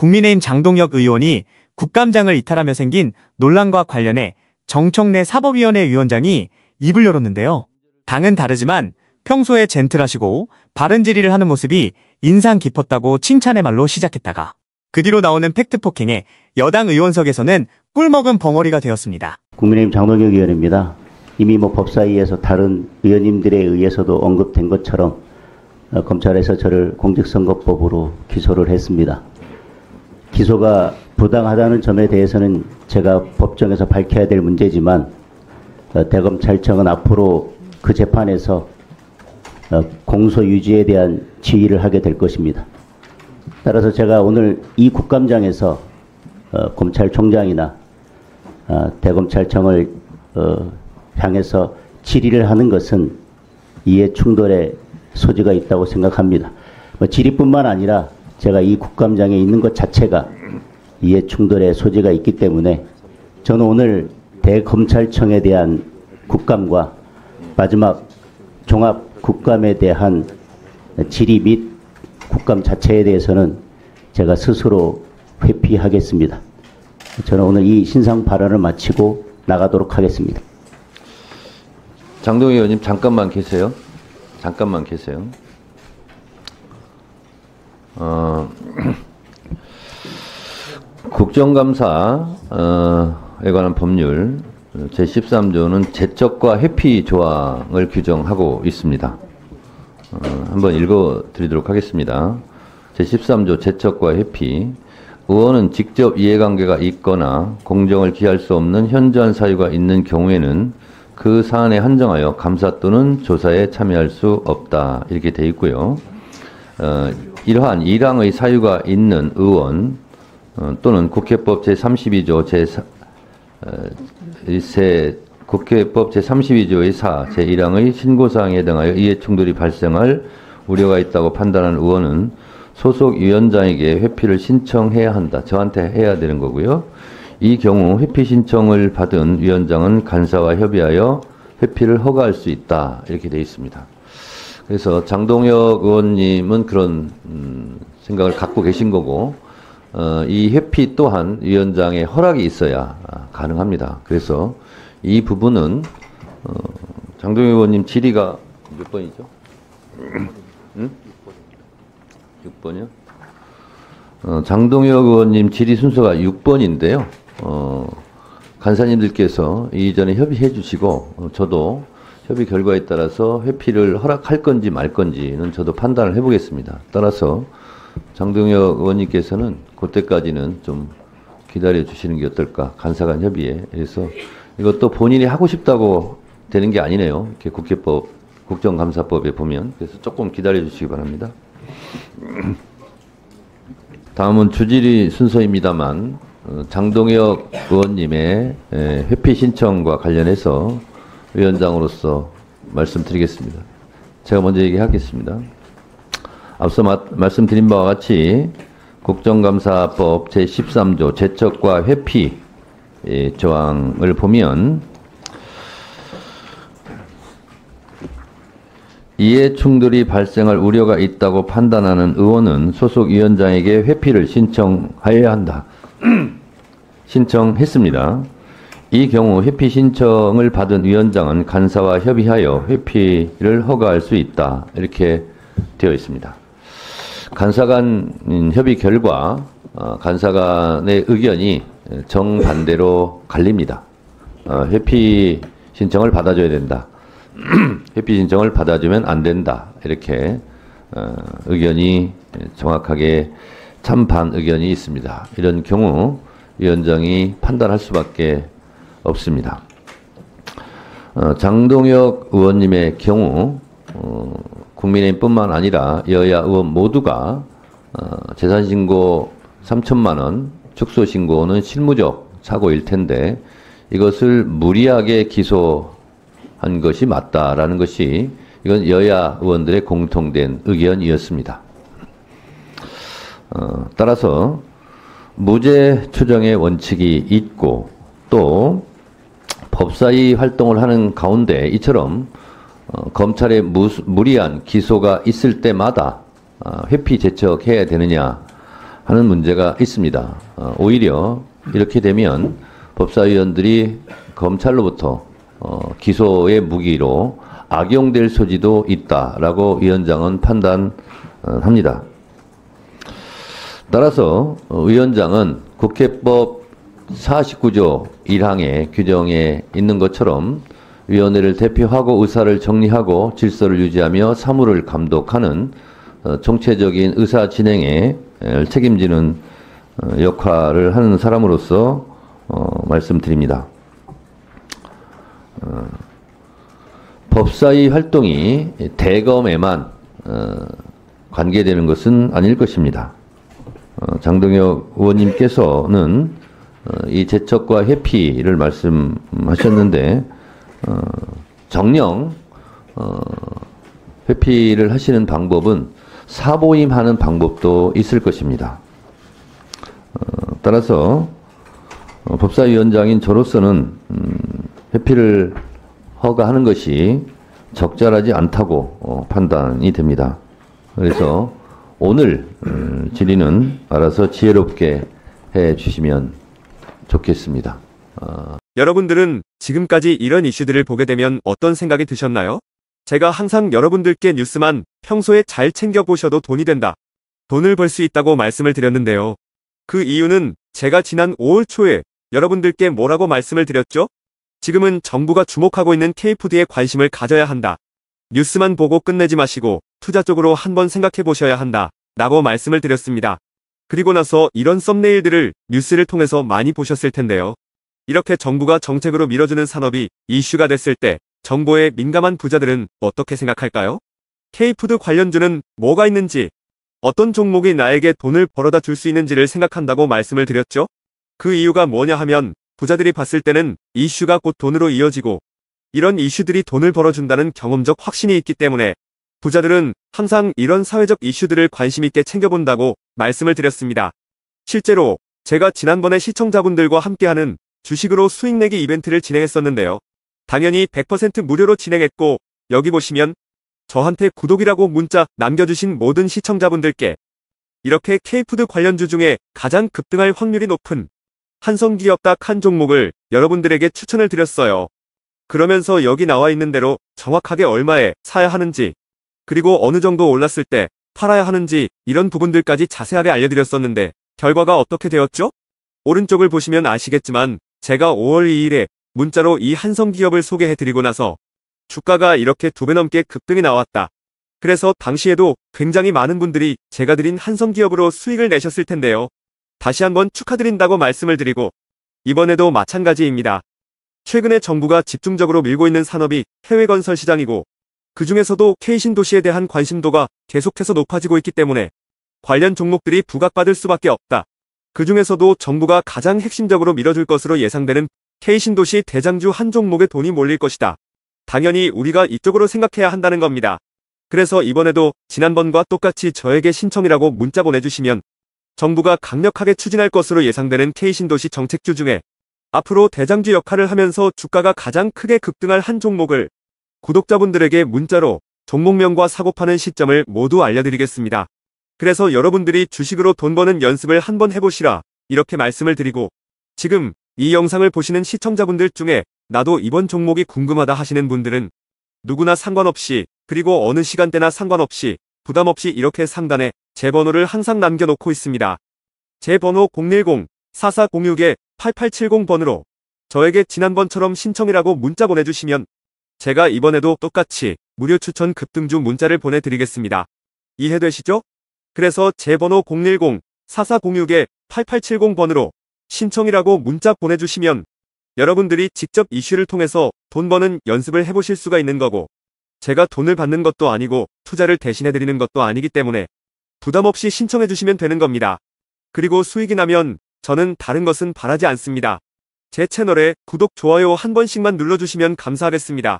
국민의힘 장동혁 의원이 국감장을 이탈하며 생긴 논란과 관련해 정청래 사법위원회 위원장이 입을 열었는데요. 당은 다르지만 평소에 젠틀하시고 바른 질의를 하는 모습이 인상 깊었다고 칭찬의 말로 시작했다가 그 뒤로 나오는 팩트 폭행에 여당 의원석에서는 꿀먹은 벙어리가 되었습니다. 국민의힘 장동혁 의원입니다. 이미 법사위에서 다른 의원님들에 의해서도 언급된 것처럼 검찰에서 저를 공직선거법으로 기소를 했습니다. 기소가 부당하다는 점에 대해서는 제가 법정에서 밝혀야 될 문제지만 대검찰청은 앞으로 그 재판에서 공소 유지에 대한 지휘를 하게 될 것입니다. 따라서 제가 오늘 이 국감장에서 검찰총장이나 대검찰청을 향해서 질의를 하는 것은 이해 충돌의 소지가 있다고 생각합니다. 질의뿐만 아니라 제가 이 국감장에 있는 것 자체가 이해 충돌의 소지가 있기 때문에 저는 오늘 대검찰청에 대한 국감과 마지막 종합 국감에 대한 질의 및 국감 자체에 대해서는 제가 스스로 회피하겠습니다. 저는 오늘 이 신상 발언을 마치고 나가도록 하겠습니다. 장동혁 의원님 잠깐만 계세요. 잠깐만 계세요. 국정감사에 관한 법률 제13조는 제척과 회피 조항을 규정하고 있습니다. 한번 읽어드리도록 하겠습니다. 제13조 제척과 회피. 의원은 직접 이해관계가 있거나 공정을 기할 수 없는 현저한 사유가 있는 경우에는 그 사안에 한정하여 감사 또는 조사에 참여할 수 없다. 이렇게 되어 있고요. 이러한 일항의 사유가 있는 의원 또는 국회법 제32조 국회법 제32조의 4 제1항의 신고사항에 해당하여 이해충돌이 발생할 우려가 있다고 판단하는 의원은 소속 위원장에게 회피를 신청해야 한다. 저한테 해야 되는 거고요. 이 경우 회피 신청을 받은 위원장은 간사와 협의하여 회피를 허가할 수 있다. 이렇게 되어 있습니다. 그래서 장동혁 의원님은 그런 생각을 갖고 계신 거고 이 회피 또한 위원장의 허락이 있어야 가능합니다. 그래서 이 부분은 장동혁 의원님 질의가 몇 번이죠? 응? 6번이요? 장동혁 의원님 질의 순서가 6번인데요. 간사님들께서 이전에 협의해 주시고 저도 협의 결과에 따라서 회피를 허락할 건지 말 건지는 저도 판단을 해보겠습니다. 따라서 장동혁 의원님께서는 그때까지는 좀 기다려 주시는 게 어떨까. 간사간 협의에. 그래서 이것도 본인이 하고 싶다고 되는 게 아니네요. 이렇게 국회법, 국정감사법에 보면. 그래서 조금 기다려 주시기 바랍니다. 다음은 주질의 순서입니다만 장동혁 의원님의 회피 신청과 관련해서 위원장으로서 말씀드리겠습니다. 제가 먼저 얘기하겠습니다. 앞서 말씀드린 바와 같이 국정감사법 제13조 제척과 회피 조항을 보면 이해충돌이 발생할 우려가 있다고 판단하는 의원은 소속 위원장에게 회피를 신청하여야 한다. 신청했습니다. 이 경우 회피 신청을 받은 위원장은 간사와 협의하여 회피를 허가할 수 있다. 이렇게 되어 있습니다. 간사 간 협의 결과 간사 간의 의견이 정반대로 갈립니다. 회피 신청을 받아줘야 된다. 회피 신청을 받아주면 안 된다. 이렇게 의견이 정확하게 찬반 의견이 있습니다. 이런 경우 위원장이 판단할 수밖에 없습니다. 장동혁 의원님의 경우 국민의힘뿐만 아니라 여야 의원 모두가 재산신고 3천만 원, 축소신고는 실무적 착오일 텐데 이것을 무리하게 기소한 것이 맞다라는 것이 이건 여야 의원들의 공통된 의견이었습니다. 따라서 무죄 추정의 원칙이 있고 또 법사위 활동을 하는 가운데 이처럼 검찰의 무리한 기소가 있을 때마다 회피 제척해야 되느냐 하는 문제가 있습니다. 오히려 이렇게 되면 법사위원들이 검찰로부터 기소의 무기로 악용될 소지도 있다라고 위원장은 판단합니다. 따라서 위원장은 국회법 49조 1항의 규정에 있는 것처럼 위원회를 대표하고 의사를 정리하고 질서를 유지하며 사무를 감독하는 총체적인 의사 진행에 책임지는 역할을 하는 사람으로서 말씀드립니다. 법사위 활동이 대검에만 관계되는 것은 아닐 것입니다. 장동혁 의원님께서는 이 제척과 회피를 말씀하셨는데 정령 회피를 하시는 방법은 사보임하는 방법도 있을 것입니다. 따라서 법사위원장인 저로서는 회피를 허가하는 것이 적절하지 않다고 판단이 됩니다. 그래서 오늘 질의는 알아서 지혜롭게 해 주시면 좋겠습니다. 여러분들은 지금까지 이런 이슈들을 보게 되면 어떤 생각이 드셨나요? 제가 항상 여러분들께 뉴스만 평소에 잘 챙겨보셔도 돈이 된다, 돈을 벌 수 있다고 말씀을 드렸는데요. 그 이유는 제가 지난 5월 초에 여러분들께 뭐라고 말씀을 드렸죠? 지금은 정부가 주목하고 있는 K푸드에 관심을 가져야 한다. 뉴스만 보고 끝내지 마시고 투자 쪽으로 한번 생각해 보셔야 한다 라고 말씀을 드렸습니다. 그리고 나서 이런 썸네일들을 뉴스를 통해서 많이 보셨을 텐데요. 이렇게 정부가 정책으로 밀어주는 산업이 이슈가 됐을 때 정보에 민감한 부자들은 어떻게 생각할까요? K푸드 관련주는 뭐가 있는지, 어떤 종목이 나에게 돈을 벌어다 줄 수 있는지를 생각한다고 말씀을 드렸죠? 그 이유가 뭐냐 하면 부자들이 봤을 때는 이슈가 곧 돈으로 이어지고 이런 이슈들이 돈을 벌어준다는 경험적 확신이 있기 때문에 부자들은 항상 이런 사회적 이슈들을 관심 있게 챙겨본다고 말씀을 드렸습니다. 실제로 제가 지난번에 시청자분들과 함께하는 주식으로 수익 내기 이벤트를 진행했었는데요. 당연히 100% 무료로 진행했고 여기 보시면 저한테 구독이라고 문자 남겨주신 모든 시청자분들께 이렇게 K푸드 관련주 중에 가장 급등할 확률이 높은 한성기업 딱 한 종목을 여러분들에게 추천을 드렸어요. 그러면서 여기 나와 있는 대로 정확하게 얼마에 사야 하는지, 그리고 어느 정도 올랐을 때 팔아야 하는지 이런 부분들까지 자세하게 알려드렸었는데 결과가 어떻게 되었죠? 오른쪽을 보시면 아시겠지만 제가 5월 2일에 문자로 이 한성기업을 소개해드리고 나서 주가가 이렇게 2배 넘게 급등이 나왔다. 그래서 당시에도 굉장히 많은 분들이 제가 드린 한성기업으로 수익을 내셨을 텐데요. 다시 한번 축하드린다고 말씀을 드리고 이번에도 마찬가지입니다. 최근에 정부가 집중적으로 밀고 있는 산업이 해외 건설 시장이고 그 중에서도 K신도시에 대한 관심도가 계속해서 높아지고 있기 때문에 관련 종목들이 부각받을 수밖에 없다. 그 중에서도 정부가 가장 핵심적으로 밀어줄 것으로 예상되는 K신도시 대장주 한 종목에 돈이 몰릴 것이다. 당연히 우리가 이쪽으로 생각해야 한다는 겁니다. 그래서 이번에도 지난번과 똑같이 저에게 신청이라고 문자 보내주시면 정부가 강력하게 추진할 것으로 예상되는 K신도시 정책주 중에 앞으로 대장주 역할을 하면서 주가가 가장 크게 급등할 한 종목을 구독자분들에게 문자로 종목명과 사고파는 시점을 모두 알려드리겠습니다. 그래서 여러분들이 주식으로 돈 버는 연습을 한번 해보시라 이렇게 말씀을 드리고, 지금 이 영상을 보시는 시청자분들 중에 나도 이번 종목이 궁금하다 하시는 분들은 누구나 상관없이, 그리고 어느 시간대나 상관없이 부담없이 이렇게 상단에 제 번호를 항상 남겨놓고 있습니다. 제 번호 010-4406-8870번으로 저에게 지난번처럼 신청이라고 문자 보내주시면 제가 이번에도 똑같이 무료 추천 급등주 문자를 보내드리겠습니다. 이해되시죠? 그래서 제 번호 010-4406-8870번으로 신청이라고 문자 보내주시면 여러분들이 직접 이슈를 통해서 돈 버는 연습을 해보실 수가 있는 거고, 제가 돈을 받는 것도 아니고 투자를 대신해드리는 것도 아니기 때문에 부담없이 신청해주시면 되는 겁니다. 그리고 수익이 나면 저는 다른 것은 바라지 않습니다. 제 채널에 구독, 좋아요 한 번씩만 눌러주시면 감사하겠습니다.